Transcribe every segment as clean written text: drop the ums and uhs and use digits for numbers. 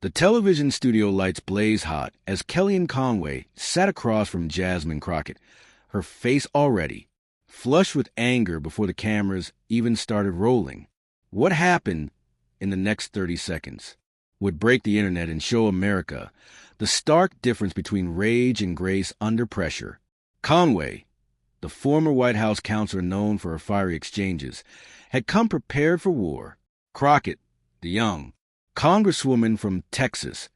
The television studio lights blaze hot as Kellyanne Conway sat across from Jasmine Crockett, her face already flushed with anger before the cameras even started rolling. What happened in the next 30 seconds would break the internet and show America the stark difference between rage and grace under pressure. Conway, the former White House counselor known for her fiery exchanges, had come prepared for war. Crockett, the young Congresswoman from Texas,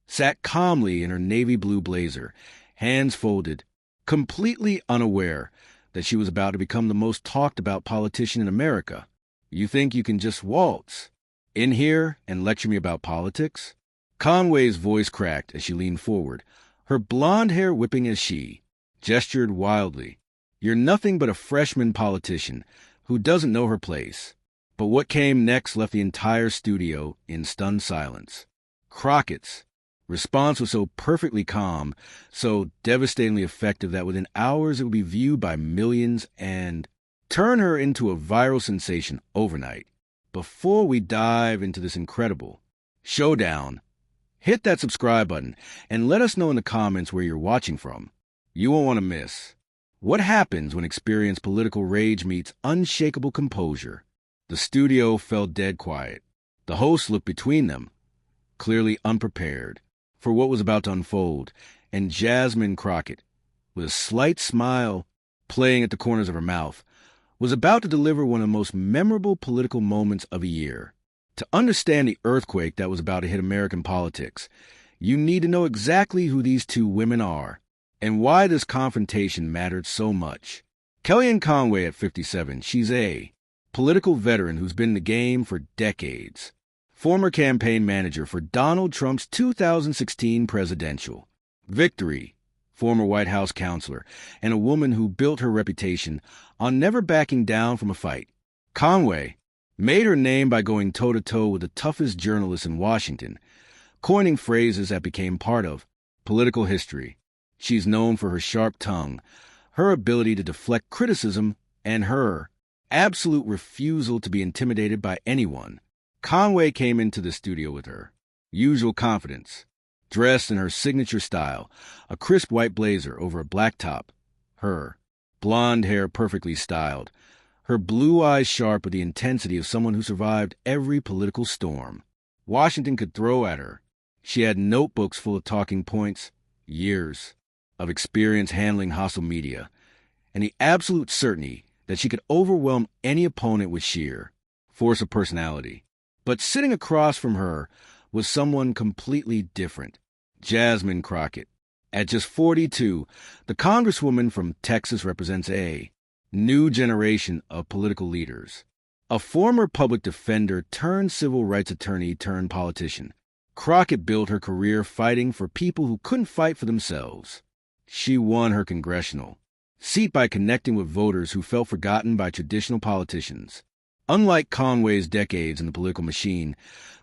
sat calmly in her navy blue blazer, hands folded, completely unaware that she was about to become the most talked about politician in America. You think you can just waltz in here and lecture me about politics? Conway's voice cracked as she leaned forward, her blonde hair whipping as she gestured wildly. You're nothing but a freshman politician who doesn't know her place. But what came next left the entire studio in stunned silence. Crockett's response was so perfectly calm, so devastatingly effective that within hours it would be viewed by millions and turn her into a viral sensation overnight. Before we dive into this incredible showdown, hit that subscribe button and let us know in the comments where you're watching from. You won't want to miss what happens when experienced political rage meets unshakable composure. The studio fell dead quiet. The hosts looked between them, clearly unprepared for what was about to unfold, and Jasmine Crockett, with a slight smile playing at the corners of her mouth, was about to deliver one of the most memorable political moments of a year. To understand the earthquake that was about to hit American politics, you need to know exactly who these two women are and why this confrontation mattered so much. Kellyanne Conway at 57, she's a political veteran who's been in the game for decades. Former campaign manager for Donald Trump's 2016 presidential victory. Former White House counselor, and a woman who built her reputation on never backing down from a fight. Conway made her name by going toe-to-toe with the toughest journalists in Washington, coining phrases that became part of political history. She's known for her sharp tongue, her ability to deflect criticism, and her absolute refusal to be intimidated by anyone. Conway came into the studio with her usual confidence, dressed in her signature style, a crisp white blazer over a black top, her blonde hair perfectly styled, her blue eyes sharp with the intensity of someone who survived every political storm Washington could throw at her. She had notebooks full of talking points, years of experience handling hostile media, and the absolute certainty that she could overwhelm any opponent with sheer force of personality. But sitting across from her was someone completely different. Jasmine Crockett. At just 42, the Congresswoman from Texas represents a new generation of political leaders. A former public defender turned civil rights attorney turned politician, Crockett built her career fighting for people who couldn't fight for themselves. She won her congressional seat by connecting with voters who felt forgotten by traditional politicians. Unlike Conway's decades in the political machine,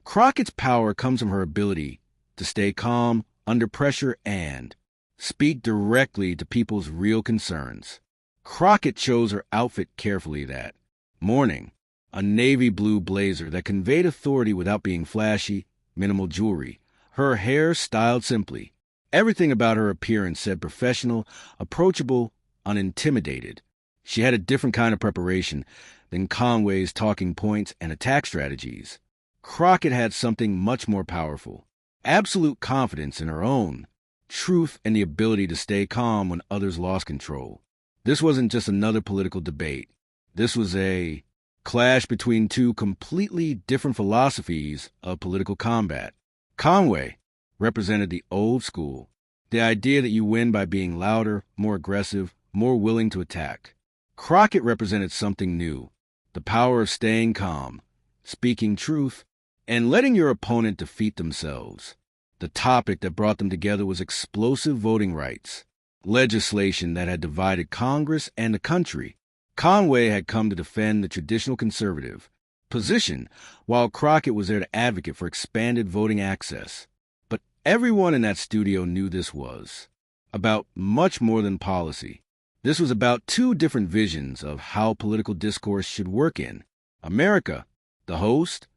Crockett's power comes from her ability to stay calm under pressure and speak directly to people's real concerns. Crockett chose her outfit carefully that morning, a navy blue blazer that conveyed authority without being flashy, minimal jewelry, her hair styled simply. Everything about her appearance said professional, approachable, unintimidated. She had a different kind of preparation than Conway's talking points and attack strategies. Crockett had something much more powerful, absolute confidence in her own truth and the ability to stay calm when others lost control. This wasn't just another political debate. This was a clash between two completely different philosophies of political combat. Conway represented the old school, the idea that you win by being louder, more aggressive, more willing to attack. Crockett represented something new, the power of staying calm, speaking truth, and letting your opponent defeat themselves. The topic that brought them together was explosive voting rights, legislation that had divided Congress and the country. Conway had come to defend the traditional conservative position, while Crockett was there to advocate for expanded voting access. But everyone in that studio knew this was about much more than policy. This was about two different visions of how political discourse should work in America. The host,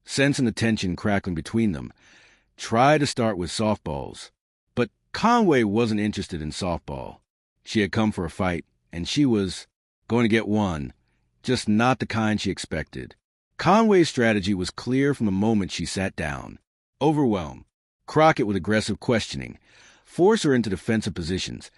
sensing the tension crackling between them, try to start with softballs. But Conway wasn't interested in softball. She had come for a fight, and she was going to get one, just not the kind she expected. Conway's strategy was clear from the moment she sat down. Overwhelm Crockett with aggressive questioning, force her into defensive positions,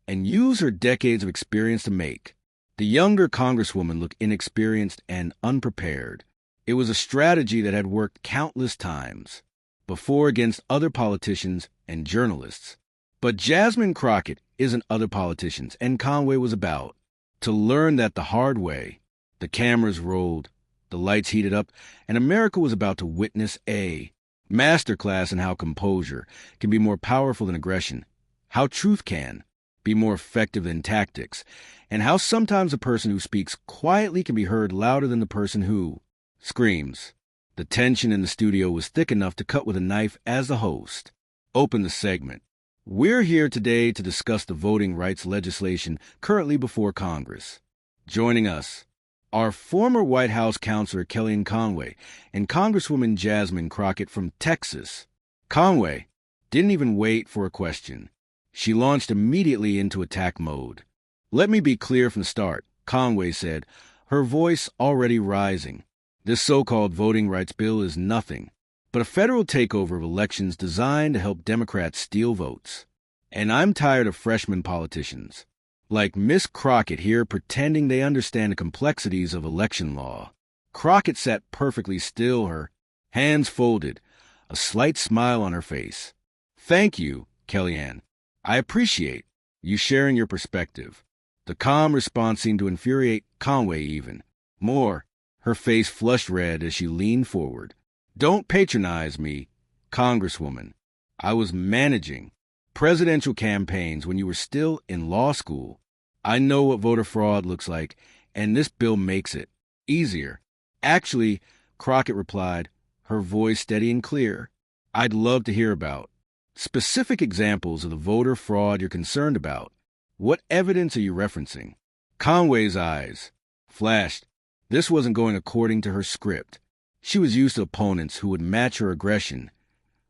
and use her decades of experience to make. The younger Congresswoman looked inexperienced and unprepared. It was a strategy that had worked countless times before against other politicians and journalists. But Jasmine Crockett isn't other politicians, and Conway was about to learn that the hard way. The cameras rolled, the lights heated up, and America was about to witness a masterclass in how composure can be more powerful than aggression, how truth can be more effective than tactics, and how sometimes a person who speaks quietly can be heard louder than the person who screams. The tension in the studio was thick enough to cut with a knife as the host opened the segment. We're here today to discuss the voting rights legislation currently before Congress. Joining us are former White House counselor Kellyanne Conway and Congresswoman Jasmine Crockett from Texas. Conway didn't even wait for a question. She launched immediately into attack mode. "Let me be clear from the start," Conway said, her voice already rising. "This so-called voting rights bill is nothing but a federal takeover of elections designed to help Democrats steal votes. And I'm tired of freshman politicians like Miss Crockett here pretending they understand the complexities of election law." Crockett sat perfectly still, her hands folded, a slight smile on her face. "Thank you, Kellyanne. I appreciate you sharing your perspective." The calm response seemed to infuriate Conway even more. Her face flushed red as she leaned forward. "Don't patronize me, Congresswoman. I was managing presidential campaigns when you were still in law school. I know what voter fraud looks like, and this bill makes it easier." "Actually," Crockett replied, her voice steady and clear, "I'd love to hear about specific examples of the voter fraud you're concerned about. What evidence are you referencing?" Conway's eyes flashed. This wasn't going according to her script. She was used to opponents who would match her aggression,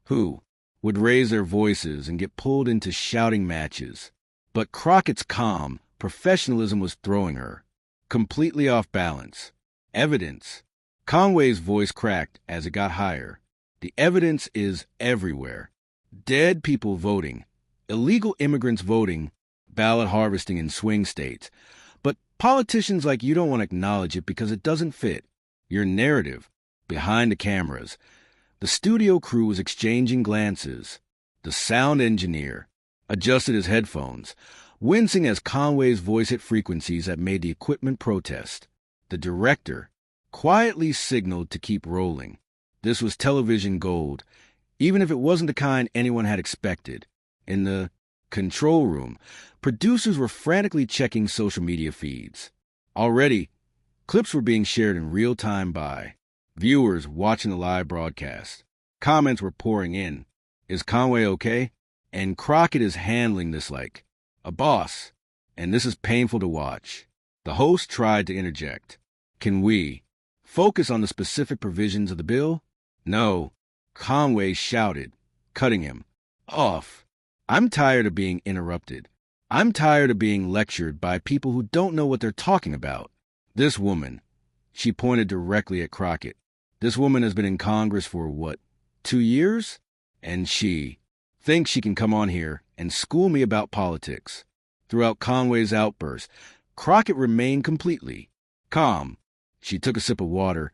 who would raise their voices and get pulled into shouting matches. But Crockett's calm professionalism was throwing her completely off balance. "Evidence." Conway's voice cracked as it got higher. "The evidence is everywhere. Dead people voting, illegal immigrants voting, ballot harvesting in swing states. But politicians like you don't want to acknowledge it because it doesn't fit your narrative." Behind the cameras, the studio crew was exchanging glances. The sound engineer adjusted his headphones, wincing as Conway's voice hit frequencies that made the equipment protest. The director quietly signaled to keep rolling. This was television gold, even if it wasn't the kind anyone had expected. In the control room, producers were frantically checking social media feeds. Already, clips were being shared in real time by viewers watching the live broadcast. Comments were pouring in. "Is Conway okay?" And Crockett is handling this like a boss, and this is painful to watch. The host tried to interject. "Can we focus on the specific provisions of the bill?" "No," Conway shouted, cutting him off. "I'm tired of being interrupted. I'm tired of being lectured by people who don't know what they're talking about. This woman," she pointed directly at Crockett, "this woman has been in Congress for, 2 years? And she thinks she can come on here and school me about politics." Throughout Conway's outburst, Crockett remained completely calm. She took a sip of water,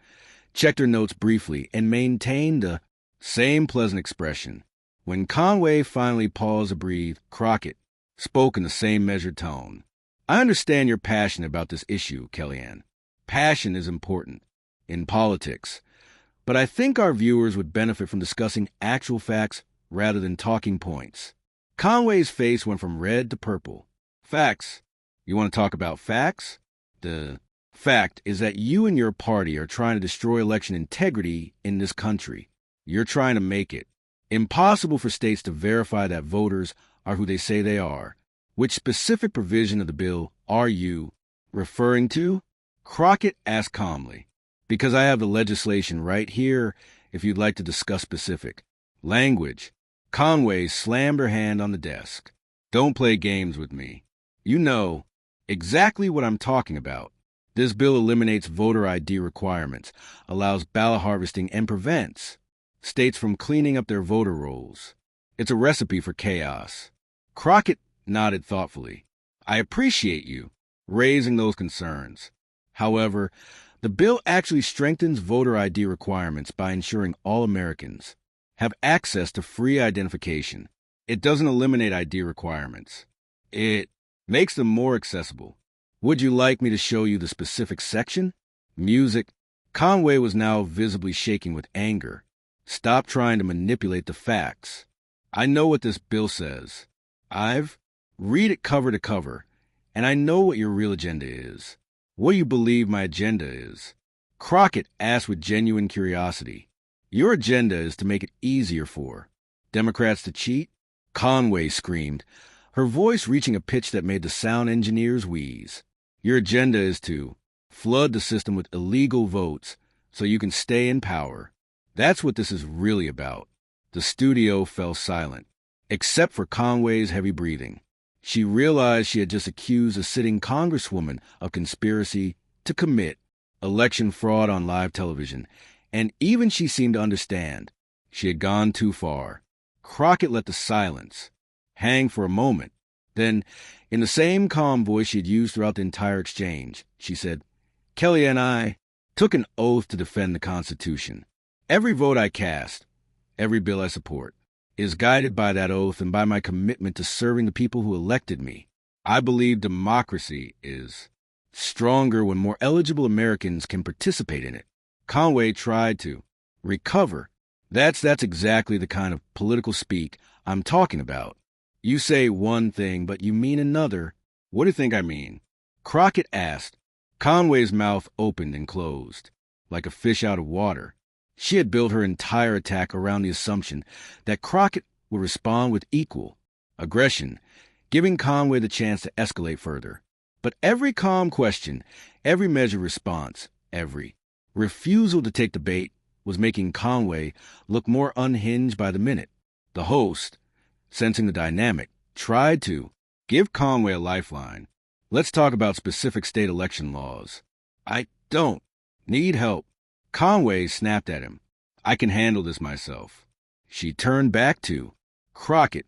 checked her notes briefly, and maintained the same pleasant expression. When Conway finally paused to breathe, Crockett spoke in the same measured tone. "I understand you're passionate about this issue, Kellyanne. Passion is important in politics. But I think our viewers would benefit from discussing actual facts rather than talking points." Conway's face went from red to purple. "Facts? You want to talk about facts? The fact is that you and your party are trying to destroy election integrity in this country. You're trying to make it impossible for states to verify that voters are who they say they are. Which specific provision of the bill are you referring to?" Crockett asked calmly. "Because I have the legislation right here if you'd like to discuss specific. Language. Conway slammed her hand on the desk. Don't play games with me. You know exactly what I'm talking about. This bill eliminates voter ID requirements, allows ballot harvesting, and prevents states from cleaning up their voter rolls. It's a recipe for chaos. Crockett nodded thoughtfully. I appreciate you raising those concerns. However, the bill actually strengthens voter ID requirements by ensuring all Americans have access to free identification. It doesn't eliminate ID requirements. It makes them more accessible. Would you like me to show you the specific section? Music. Conway was now visibly shaking with anger. Stop trying to manipulate the facts. I know what this bill says. Read it cover to cover, and I know what your real agenda is. What do you believe my agenda is? Crockett asked with genuine curiosity. Your agenda is to make it easier for Democrats to cheat? Conway screamed, her voice reaching a pitch that made the sound engineers wheeze. Your agenda is to flood the system with illegal votes so you can stay in power. That's what this is really about. The studio fell silent, except for Conway's heavy breathing. She realized she had just accused a sitting congresswoman of conspiracy to commit election fraud on live television, and even she seemed to understand. She had gone too far. Crockett let the silence hang for a moment. Then, in the same calm voice she had used throughout the entire exchange, she said, Kellyanne and I took an oath to defend the Constitution. Every vote I cast, every bill I support, is guided by that oath and by my commitment to serving the people who elected me. I believe democracy is stronger when more eligible Americans can participate in it. Conway tried to recover. That's exactly the kind of political speak I'm talking about. You say one thing, but you mean another. What do you think I mean? Crockett asked. Conway's mouth opened and closed, like a fish out of water. She had built her entire attack around the assumption that Crockett would respond with equal aggression, giving Conway the chance to escalate further. But every calm question, every measured response, every refusal to take the bait was making Conway look more unhinged by the minute. The host, sensing the dynamic, tried to give Conway a lifeline. Let's talk about specific state election laws. I don't need help. Conway snapped at him. I can handle this myself. She turned back to Crockett,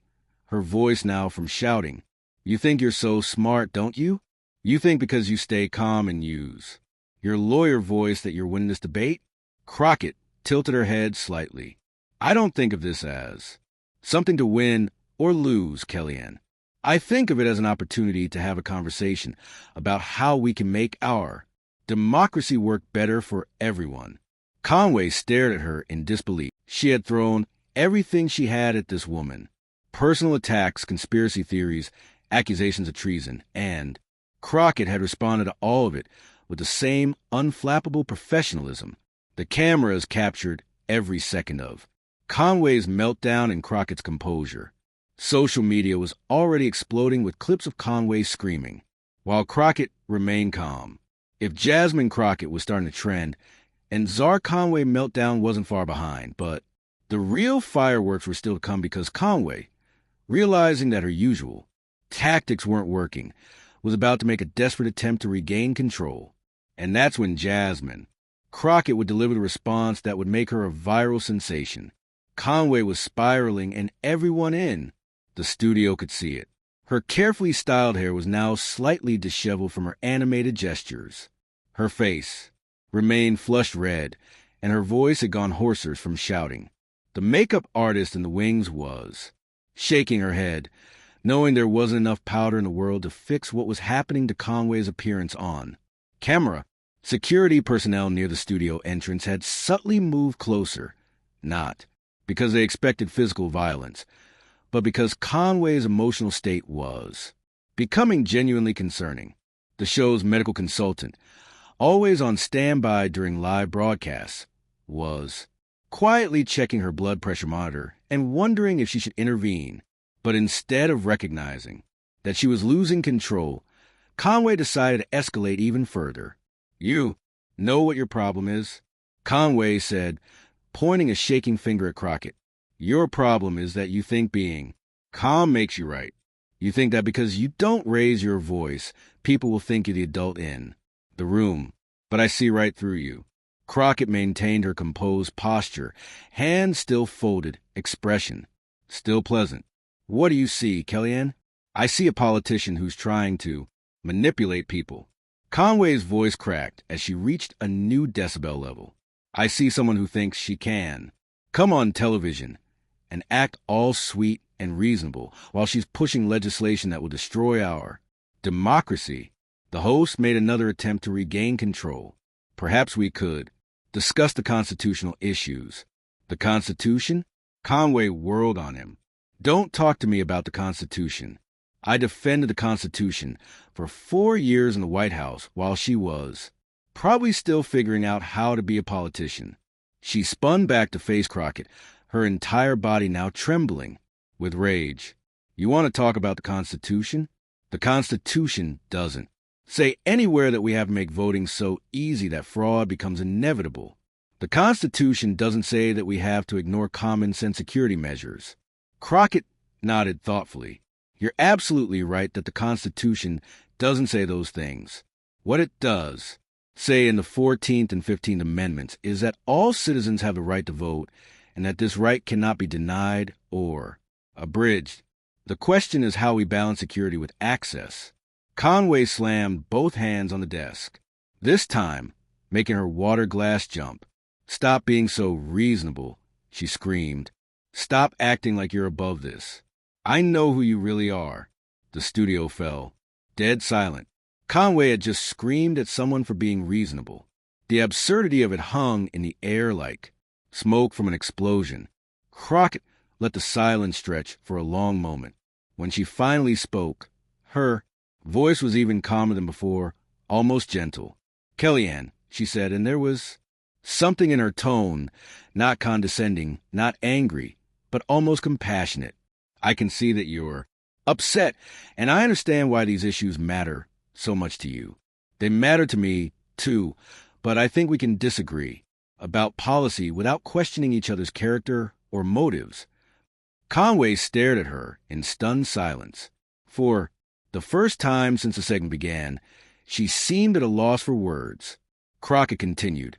her voice now from shouting. You think you're so smart, don't you? You think because you stay calm and use your lawyer voice that you're winning this debate? Crockett tilted her head slightly. I don't think of this as something to win or lose, Kellyanne. I think of it as an opportunity to have a conversation about how we can make our democracy work better for everyone. Conway stared at her in disbelief. She had thrown everything she had at this woman. Personal attacks, conspiracy theories, accusations of treason, and Crockett had responded to all of it with the same unflappable professionalism. The cameras captured every second of Conway's meltdown and Crockett's composure. Social media was already exploding with clips of Conway screaming, while Crockett remained calm. If Jasmine Crockett was starting to trend, and Czar Conway meltdown wasn't far behind, but the real fireworks were still to come because Conway, realizing that her usual tactics weren't working, was about to make a desperate attempt to regain control. And that's when Jasmine Crockett would deliver the response that would make her a viral sensation. Conway was spiraling, and everyone in the studio could see it. Her carefully styled hair was now slightly disheveled from her animated gestures. Her face remained flushed red, and her voice had gone hoarser from shouting. The makeup artist in the wings was shaking her head, knowing there wasn't enough powder in the world to fix what was happening to Conway's appearance on camera. Security personnel near the studio entrance had subtly moved closer, not because they expected physical violence, but because Conway's emotional state was becoming genuinely concerning. The show's medical consultant, always on standby during live broadcasts, was quietly checking her blood pressure monitor and wondering if she should intervene. But instead of recognizing that she was losing control, Conway decided to escalate even further. You know what your problem is? Conway said, pointing a shaking finger at Crockett. Your problem is that you think being calm makes you right. You think that because you don't raise your voice, people will think you're the adult in the room. But I see right through you. Crockett maintained her composed posture, hands still folded, expression still pleasant. What do you see, Kellyanne? I see a politician who's trying to manipulate people. Conway's voice cracked as she reached a new decibel level. I see someone who thinks she can come on television and act all sweet and reasonable while she's pushing legislation that will destroy our democracy. The host made another attempt to regain control. Perhaps we could discuss the constitutional issues. The Constitution? Conway whirled on him. Don't talk to me about the Constitution. I defended the Constitution for 4 years in the White House while she was probably still figuring out how to be a politician. She spun back to face Crockett, her entire body now trembling with rage. You want to talk about the Constitution? The Constitution doesn't say anywhere that we have to make voting so easy that fraud becomes inevitable. The Constitution doesn't say that we have to ignore common sense security measures. Crockett nodded thoughtfully. You're absolutely right that the Constitution doesn't say those things. What it does say in the 14th and 15th Amendments is that all citizens have the right to vote and that this right cannot be denied or abridged. The question is how we balance security with access. Conway slammed both hands on the desk, this time making her water glass jump. Stop being so reasonable, she screamed. Stop acting like you're above this. I know who you really are. The studio fell, dead silent. Conway had just screamed at someone for being reasonable. The absurdity of it hung in the air like smoke from an explosion. Crockett let the silence stretch for a long moment. When she finally spoke, her voice was even calmer than before, almost gentle. Kellyanne, she said, and there was something in her tone, not condescending, not angry, but almost compassionate. I can see that you're upset, and I understand why these issues matter so much to you. They matter to me, too, but I think we can disagree about policy without questioning each other's character or motives. Conway stared at her in stunned silence. For the first time since the segment began, she seemed at a loss for words. Crockett continued,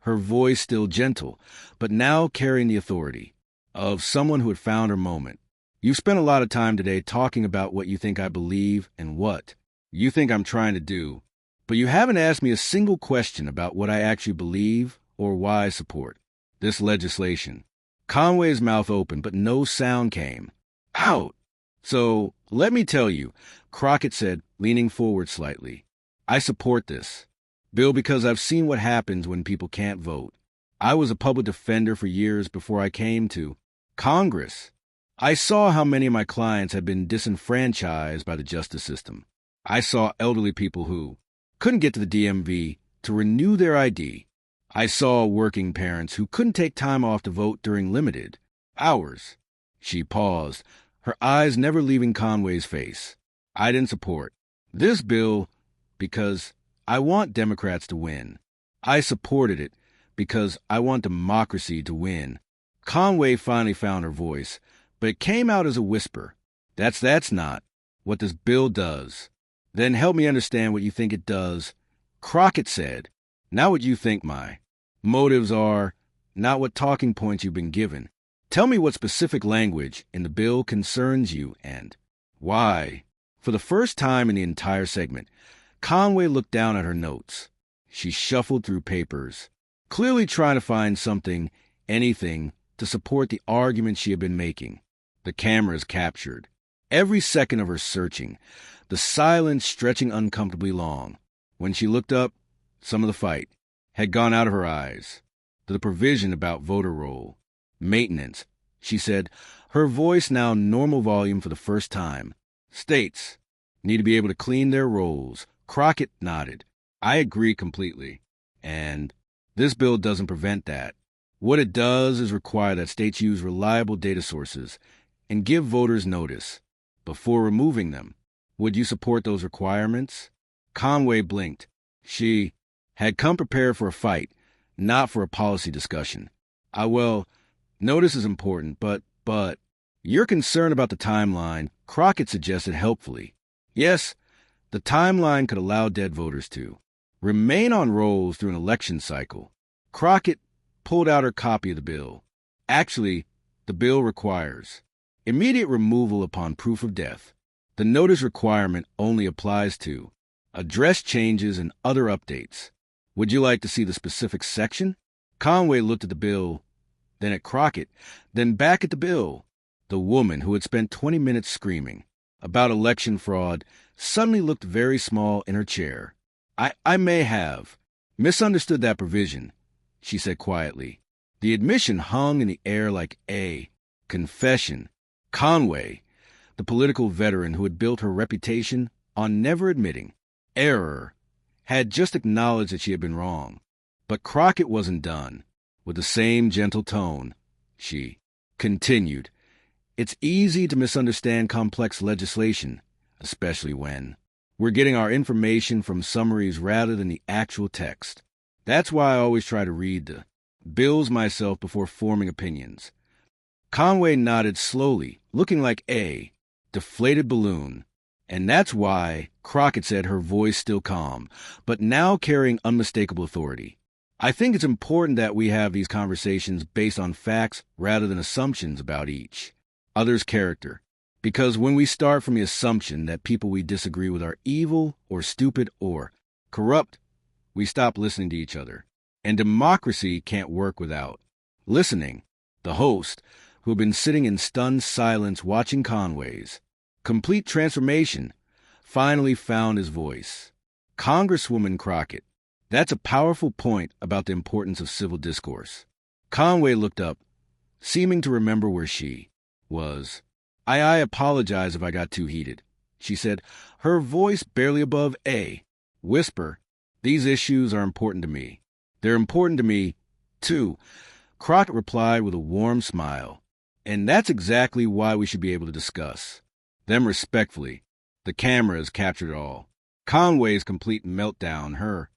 her voice still gentle, but now carrying the authority of someone who had found her moment. You've spent a lot of time today talking about what you think I believe and what you think I'm trying to do, but you haven't asked me a single question about what I actually believe or why I support this legislation. Conway's mouth opened, but no sound came. Out! So, let me tell you, Crockett said, leaning forward slightly. I support this bill because I've seen what happens when people can't vote. I was a public defender for years before I came to Congress. I saw how many of my clients had been disenfranchised by the justice system. I saw elderly people who couldn't get to the DMV to renew their ID. I saw working parents who couldn't take time off to vote during limited hours. She paused, her eyes never leaving Conway's face. I didn't support this bill because I want Democrats to win. I supported it because I want democracy to win. Conway finally found her voice, but it came out as a whisper. That's not what this bill does. Then help me understand what you think it does. Crockett said, not what you think my motives are, not what talking points you've been given. Tell me what specific language in the bill concerns you and why. For the first time in the entire segment, Conway looked down at her notes. She shuffled through papers, clearly trying to find something, anything, to support the argument she had been making. The cameras captured every second of her searching, the silence stretching uncomfortably long. When she looked up, some of the fight had gone out of her eyes. The provision about voter roll, maintenance, she said, her voice now normal volume for the first time. States need to be able to clean their rolls. Crockett nodded. I agree completely. And this bill doesn't prevent that. What it does is require that states use reliable data sources and give voters notice before removing them. Would you support those requirements? Conway blinked. She had come prepared for a fight, not for a policy discussion. Notice is important, but, your concern about the timeline, Crockett suggested helpfully. Yes, the timeline could allow dead voters to remain on rolls through an election cycle. Crockett pulled out her copy of the bill. Actually, the bill requires immediate removal upon proof of death. The notice requirement only applies to address changes and other updates. Would you like to see the specific section? Conway looked at the bill, then at Crockett, then back at the bill. The woman who had spent 20 minutes screaming about election fraud suddenly looked very small in her chair. I may have misunderstood that provision, she said quietly. The admission hung in the air like a confession. Conway, the political veteran who had built her reputation on never admitting error, had just acknowledged that she had been wrong. But Crockett wasn't done. With the same gentle tone, she continued, "It's easy to misunderstand complex legislation, especially when we're getting our information from summaries rather than the actual text. That's why I always try to read the bills myself before forming opinions." Conway nodded slowly, looking like a deflated balloon. "And that's why," Crockett said, her voice still calm, but now carrying unmistakable authority, "I think it's important that we have these conversations based on facts rather than assumptions about each other's character. Because when we start from the assumption that people we disagree with are evil or stupid or corrupt, we stop listening to each other. And democracy can't work without listening." The host, who had been sitting in stunned silence watching Conway's complete transformation, finally found his voice. "Congresswoman Crockett, that's a powerful point about the importance of civil discourse." Conway looked up, seeming to remember where she was. I apologize if I got too heated," she said, her voice barely above a whisper. "These issues are important to me. They're important to me, too," Crockett replied with a warm smile. "And that's exactly why we should be able to discuss them respectfully." The cameras captured it all. Conway's complete meltdown, her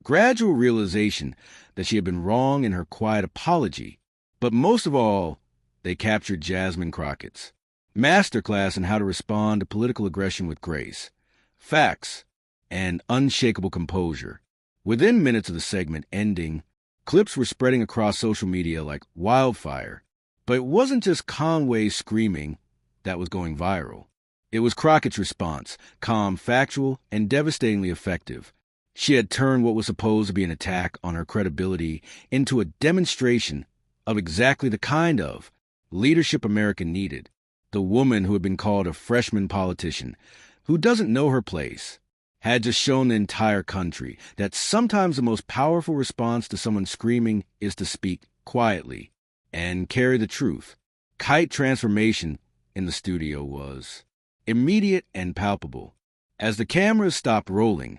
gradual realization that she had been wrong in her quiet apology. But most of all, they captured Jasmine Crockett's masterclass in how to respond to political aggression with grace, facts, and unshakable composure. Within minutes of the segment ending, clips were spreading across social media like wildfire. But it wasn't just Conway screaming that was going viral. It was Crockett's response, calm, factual, and devastatingly effective. She had turned what was supposed to be an attack on her credibility into a demonstration of exactly the kind of leadership America needed. The woman who had been called a freshman politician, who doesn't know her place, had just shown the entire country that sometimes the most powerful response to someone screaming is to speak quietly and carry the truth. Kite transformation in the studio was immediate and palpable. As the cameras stopped rolling,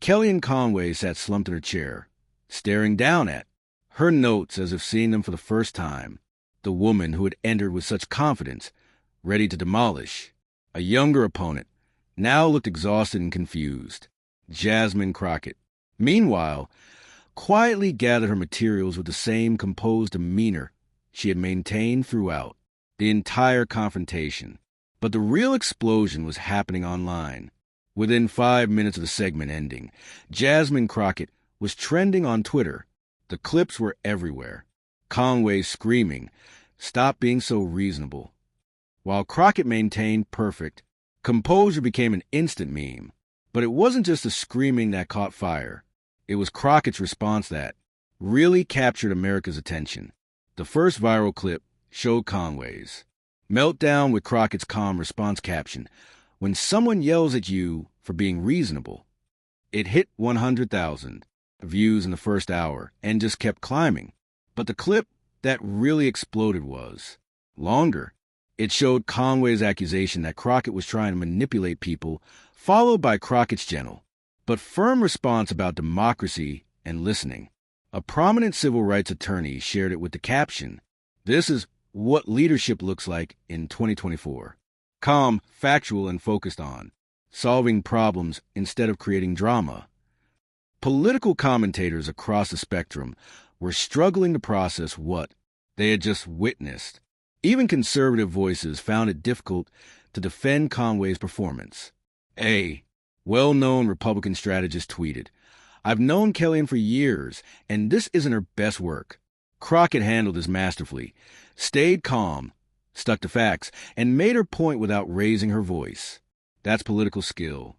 Kellyanne Conway sat slumped in her chair, staring down at her notes as if seeing them for the first time. The woman who had entered with such confidence, ready to demolish a younger opponent, now looked exhausted and confused. Jasmine Crockett, meanwhile, quietly gathered her materials with the same composed demeanor she had maintained throughout the entire confrontation. But the real explosion was happening online. Within 5 minutes of the segment ending, Jasmine Crockett was trending on Twitter. The clips were everywhere. Conway screaming, "Stop being so reasonable." While Crockett maintained perfect composure became an instant meme. But it wasn't just the screaming that caught fire. It was Crockett's response that really captured America's attention. The first viral clip showed Conway's meltdown with Crockett's calm response caption, "When someone yells at you for being reasonable." It hit 100,000 views in the first hour and just kept climbing. But the clip that really exploded was longer. It showed Conway's accusation that Crockett was trying to manipulate people, followed by Crockett's gentle but firm response about democracy and listening. A prominent civil rights attorney shared it with the caption, "This is what leadership looks like in 2024. Calm, factual, and focused on solving problems instead of creating drama." Political commentators across the spectrum were struggling to process what they had just witnessed. Even conservative voices found it difficult to defend Conway's performance. A well-known Republican strategist tweeted, "I've known Kellyanne for years, and this isn't her best work." Crockett handled this masterfully, stayed calm, stuck to facts, and made her point without raising her voice. That's political skill.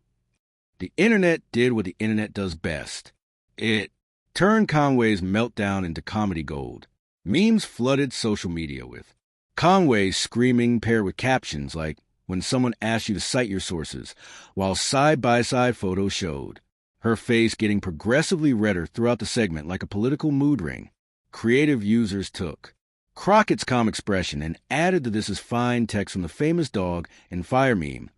The internet did what the internet does best. It turned Conway's meltdown into comedy gold. Memes flooded social media with Conway screaming paired with captions like when someone asked you to cite your sources, while side-by-side photos showed. Her face getting progressively redder throughout the segment like a political mood ring. Creative users took Crockett's calm expression and added to this as fine text from the famous dog and fire meme,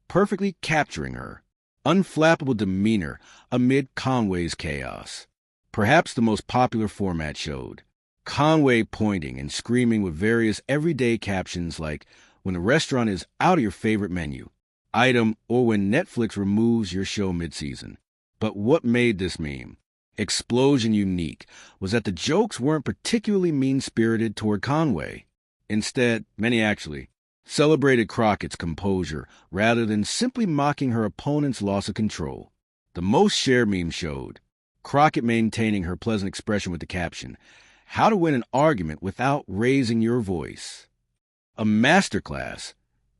perfectly capturing her unflappable demeanor amid Conway's chaos. Perhaps the most popular format showed Conway pointing and screaming with various everyday captions like when a restaurant is out of your favorite menu, item, or when Netflix removes your show mid-season. But what made this meme explosion unique was that the jokes weren't particularly mean-spirited toward Conway. Instead, many actually celebrated Crockett's composure rather than simply mocking her opponent's loss of control. The most shared meme showed Crockett maintaining her pleasant expression with the caption, "How to win an argument without raising your voice." A masterclass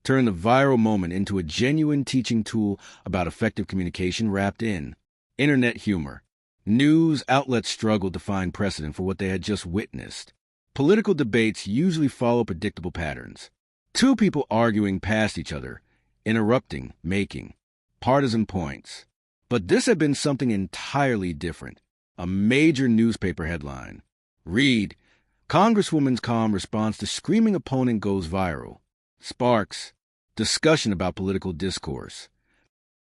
turned the viral moment into a genuine teaching tool about effective communication wrapped in internet humor. News outlets struggled to find precedent for what they had just witnessed. Political debates usually follow predictable patterns. Two people arguing past each other, interrupting, making partisan points. But this had been something entirely different. A major newspaper headline. Read, Congresswoman's calm response to screaming opponent goes viral. Sparks, discussion about political discourse.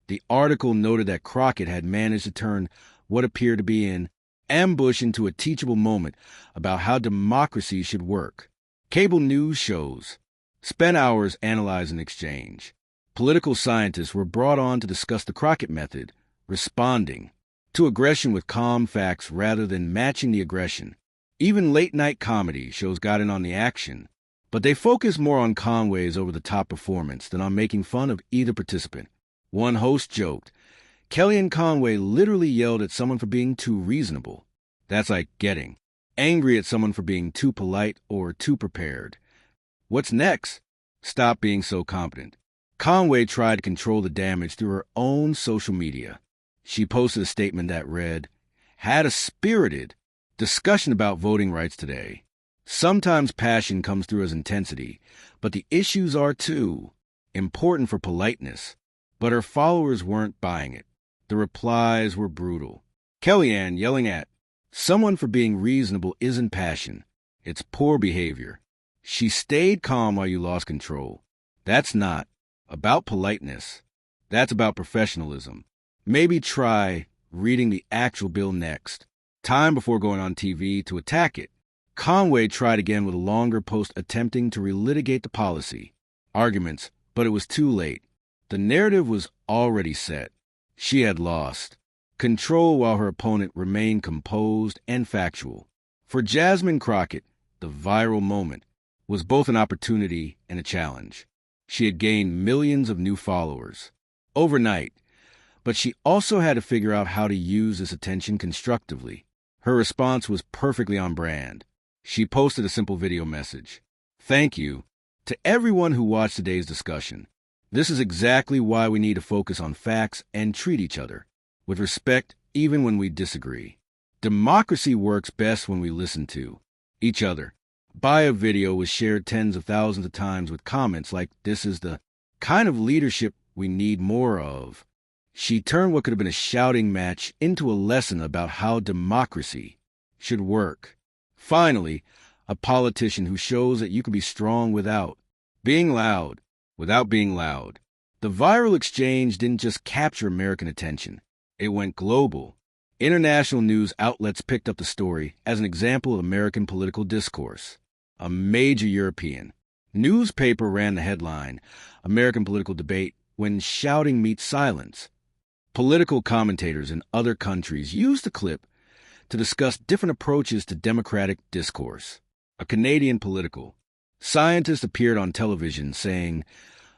The article noted that Crockett had managed to turn what appeared to be an ambush into a teachable moment about how democracy should work. Cable news shows spent hours analyzing the exchange. Political scientists were brought on to discuss the Crockett method, responding to aggression with calm facts rather than matching the aggression. Even late-night comedy shows got in on the action, but they focused more on Conway's over-the-top performance than on making fun of either participant. One host joked, Kellyanne Conway literally yelled at someone for being too reasonable. That's like getting angry at someone for being too polite or too prepared. What's next? Stop being so competent. Conway tried to control the damage through her own social media. She posted a statement that read, "Had a spirited discussion about voting rights today. Sometimes passion comes through as intensity, but the issues are too important for politeness." But her followers weren't buying it. The replies were brutal. Kellyanne yelling at someone for being reasonable isn't passion. It's poor behavior. She stayed calm while you lost control. That's not about politeness. That's about professionalism. Maybe try reading the actual bill next. Time before going on TV to attack it. Conway tried again with a longer post attempting to relitigate the policy arguments, but it was too late. The narrative was already set. She had lost control while her opponent remained composed and factual. For Jasmine Crockett, the viral moment was both an opportunity and a challenge. She had gained millions of new followers overnight, but she also had to figure out how to use this attention constructively. Her response was perfectly on brand. She posted a simple video message. "Thank you to everyone who watched today's discussion. This is exactly why we need to focus on facts and treat each other with respect even when we disagree. Democracy works best when we listen to each other." Bio video was shared tens of thousands of times with comments like, "This is the kind of leadership we need more of." She turned what could have been a shouting match into a lesson about how democracy should work. Finally, a politician who shows that you can be strong without being loud. The viral exchange didn't just capture American attention. It went global. International news outlets picked up the story as an example of American political discourse. A major European newspaper ran the headline, "American Political Debate When Shouting Meets Silence." Political commentators in other countries used the clip to discuss different approaches to democratic discourse. A Canadian political scientist appeared on television saying,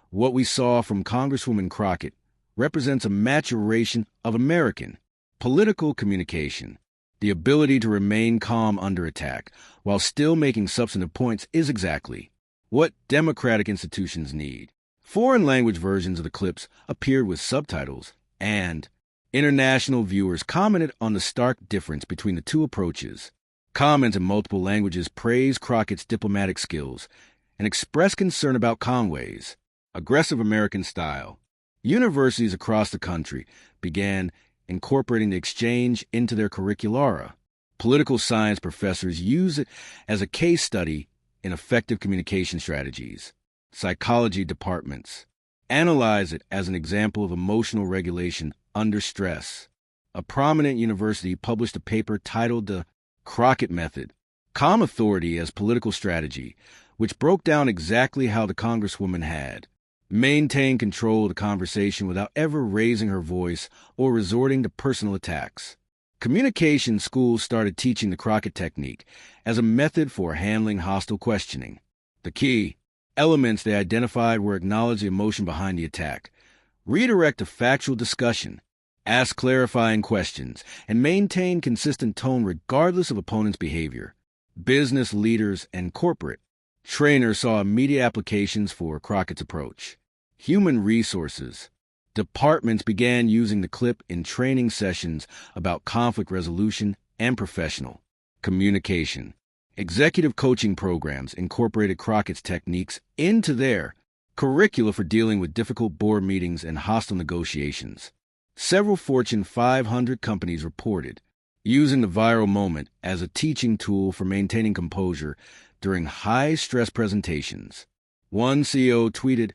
"What we saw from Congresswoman Crockett represents a maturation of American political communication. The ability to remain calm under attack while still making substantive points is exactly what democratic institutions need." Foreign language versions of the clips appeared with subtitles, and international viewers commented on the stark difference between the two approaches. Comments in multiple languages praised Crockett's diplomatic skills and expressed concern about Conway's aggressive American style. Universities across the country began incorporating the exchange into their curricula. Political science professors use it as a case study in effective communication strategies. Psychology departments analyze it as an example of emotional regulation under stress. A prominent university published a paper titled The Crockett Method, Calm Authority as Political Strategy, which broke down exactly how the Congresswoman had maintained control of the conversation without ever raising her voice or resorting to personal attacks. Communication schools started teaching the Crockett technique as a method for handling hostile questioning. The key elements they identified were acknowledge the emotion behind the attack, redirect a factual discussion, ask clarifying questions, and maintain consistent tone regardless of opponent's behavior. Business leaders and corporate trainers saw immediate applications for Crockett's approach. Human resources departments began using the clip in training sessions about conflict resolution and professional communication. Executive coaching programs incorporated Crockett's techniques into their curricula for dealing with difficult board meetings and hostile negotiations. Several Fortune 500 companies reported using the viral moment as a teaching tool for maintaining composure during high-stress presentations. One CEO tweeted,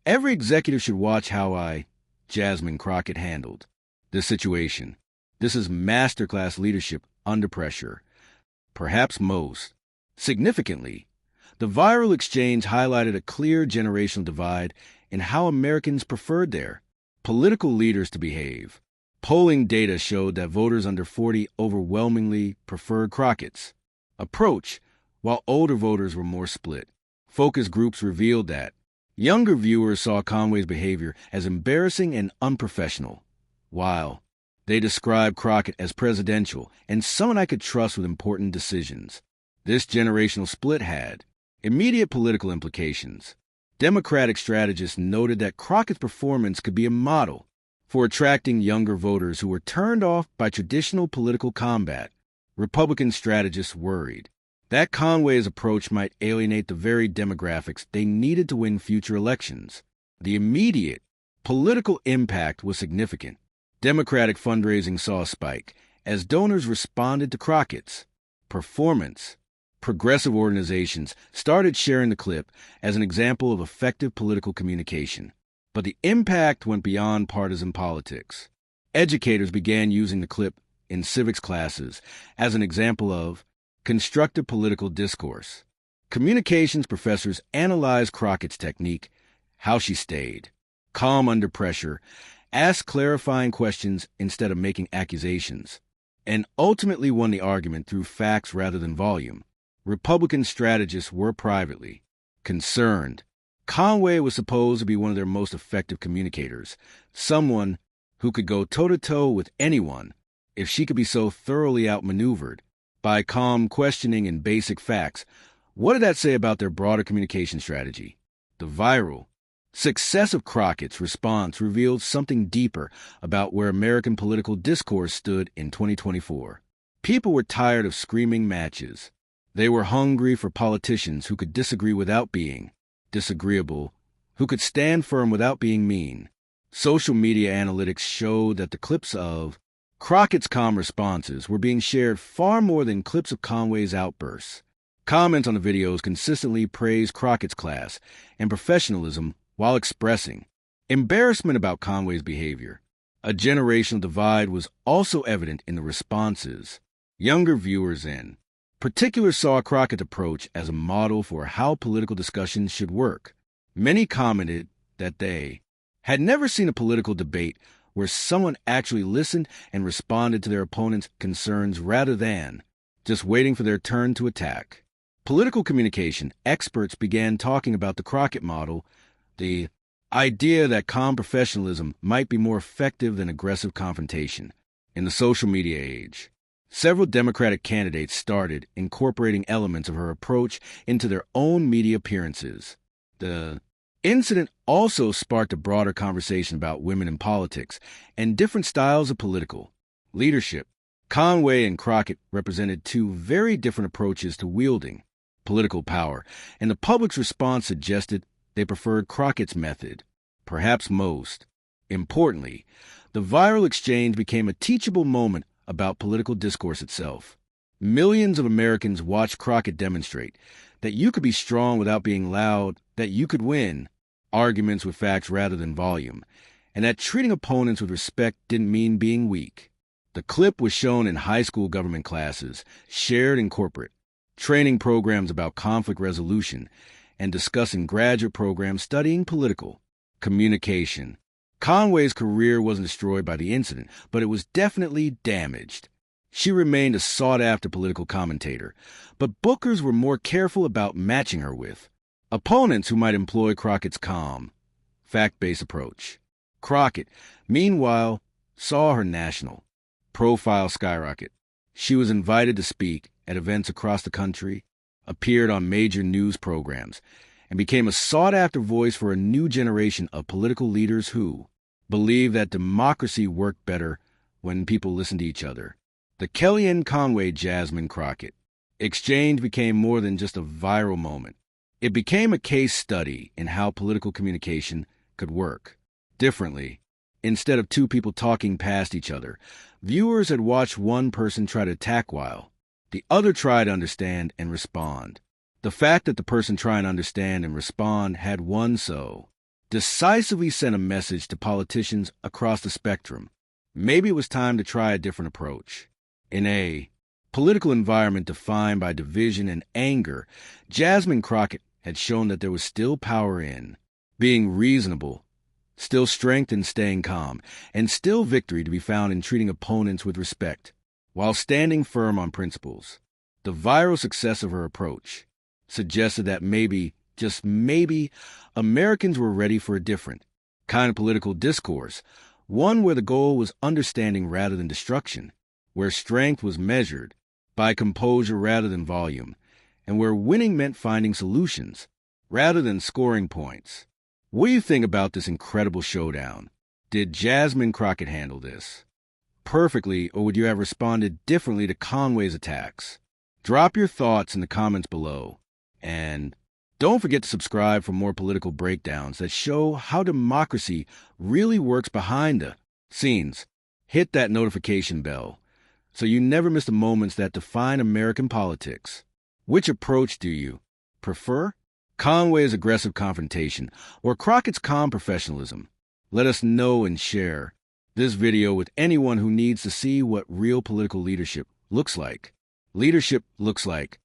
"Every executive should watch how Jasmine Crockett, handled this situation. This is masterclass leadership under pressure." Perhaps most significantly, the viral exchange highlighted a clear generational divide in how Americans preferred their political leaders to behave. Polling data showed that voters under 40 overwhelmingly preferred Crockett's approach, while older voters were more split. Focus groups revealed that younger viewers saw Conway's behavior as embarrassing and unprofessional, while they described Crockett as presidential and someone I could trust with important decisions. This generational split had immediate political implications. Democratic strategists noted that Crockett's performance could be a model for attracting younger voters who were turned off by traditional political combat. Republican strategists worried that Conway's approach might alienate the very demographics they needed to win future elections. The immediate political impact was significant. Democratic fundraising saw a spike as donors responded to Crockett's performance. Progressive organizations started sharing the clip as an example of effective political communication. But the impact went beyond partisan politics. Educators began using the clip in civics classes as an example of constructive political discourse. Communications professors analyzed Crockett's technique, how she stayed calm under pressure, asked clarifying questions instead of making accusations, and ultimately won the argument through facts rather than volume. Republican strategists were privately concerned. Conway was supposed to be one of their most effective communicators, someone who could go toe-to-toe with anyone if she could be so thoroughly outmaneuvered by calm questioning and basic facts. What did that say about their broader communication strategy? The viral success of Crockett's response revealed something deeper about where American political discourse stood in 2024. People were tired of screaming matches. They were hungry for politicians who could disagree without being disagreeable, who could stand firm without being mean. Social media analytics showed that the clips of Crockett's calm responses were being shared far more than clips of Conway's outbursts. Comments on the videos consistently praised Crockett's class and professionalism while expressing embarrassment about Conway's behavior. A generational divide was also evident in the responses. Younger viewers in particular saw Crockett's approach as a model for how political discussions should work. Many commented that they had never seen a political debate where someone actually listened and responded to their opponent's concerns rather than just waiting for their turn to attack. Political communication experts began talking about the Crockett model, the idea that calm professionalism might be more effective than aggressive confrontation. In the social media age, several Democratic candidates started incorporating elements of her approach into their own media appearances. The incident also sparked a broader conversation about women in politics and different styles of political leadership. Conway and Crockett represented two very different approaches to wielding political power, and the public's response suggested they preferred Crockett's method. Perhaps most importantly, the viral exchange became a teachable moment about political discourse itself. Millions of Americans watched Crockett demonstrate that you could be strong without being loud, that you could win arguments with facts rather than volume, and that treating opponents with respect didn't mean being weak. The clip was shown in high school government classes, shared in corporate training programs about conflict resolution, and discussing graduate programs studying political communication. Conway's career wasn't destroyed by the incident, but it was definitely damaged. She remained a sought-after political commentator, but bookers were more careful about matching her with opponents who might employ Crockett's calm, fact-based approach. Crockett, meanwhile, saw her national profile skyrocket. She was invited to speak at events across the country, appeared on major news programs, and became a sought-after voice for a new generation of political leaders who believe that democracy worked better when people listened to each other. The Kellyanne Conway Jasmine Crockett exchange became more than just a viral moment. It became a case study in how political communication could work differently. Instead of two people talking past each other, viewers had watched one person try to attack while the other tried to understand and respond. The fact that the person trying to understand and respond had won so decisively sent a message to politicians across the spectrum. Maybe it was time to try a different approach. In a political environment defined by division and anger, Jasmine Crockett had shown that there was still power in being reasonable, still strength in staying calm, and still victory to be found in treating opponents with respect, while standing firm on principles. The viral success of her approach suggested that maybe, just maybe, Americans were ready for a different kind of political discourse, one where the goal was understanding rather than destruction, where strength was measured by composure rather than volume, and where winning meant finding solutions rather than scoring points. What do you think about this incredible showdown? Did Jasmine Crockett handle this perfectly, or would you have responded differently to Conway's attacks? Drop your thoughts in the comments below. And don't forget to subscribe for more political breakdowns that show how democracy really works behind the scenes. Hit that notification bell so you never miss the moments that define American politics. Which approach do you prefer? Conway's aggressive confrontation or Crockett's calm professionalism? Let us know and share this video with anyone who needs to see what real political leadership looks like. Leadership looks like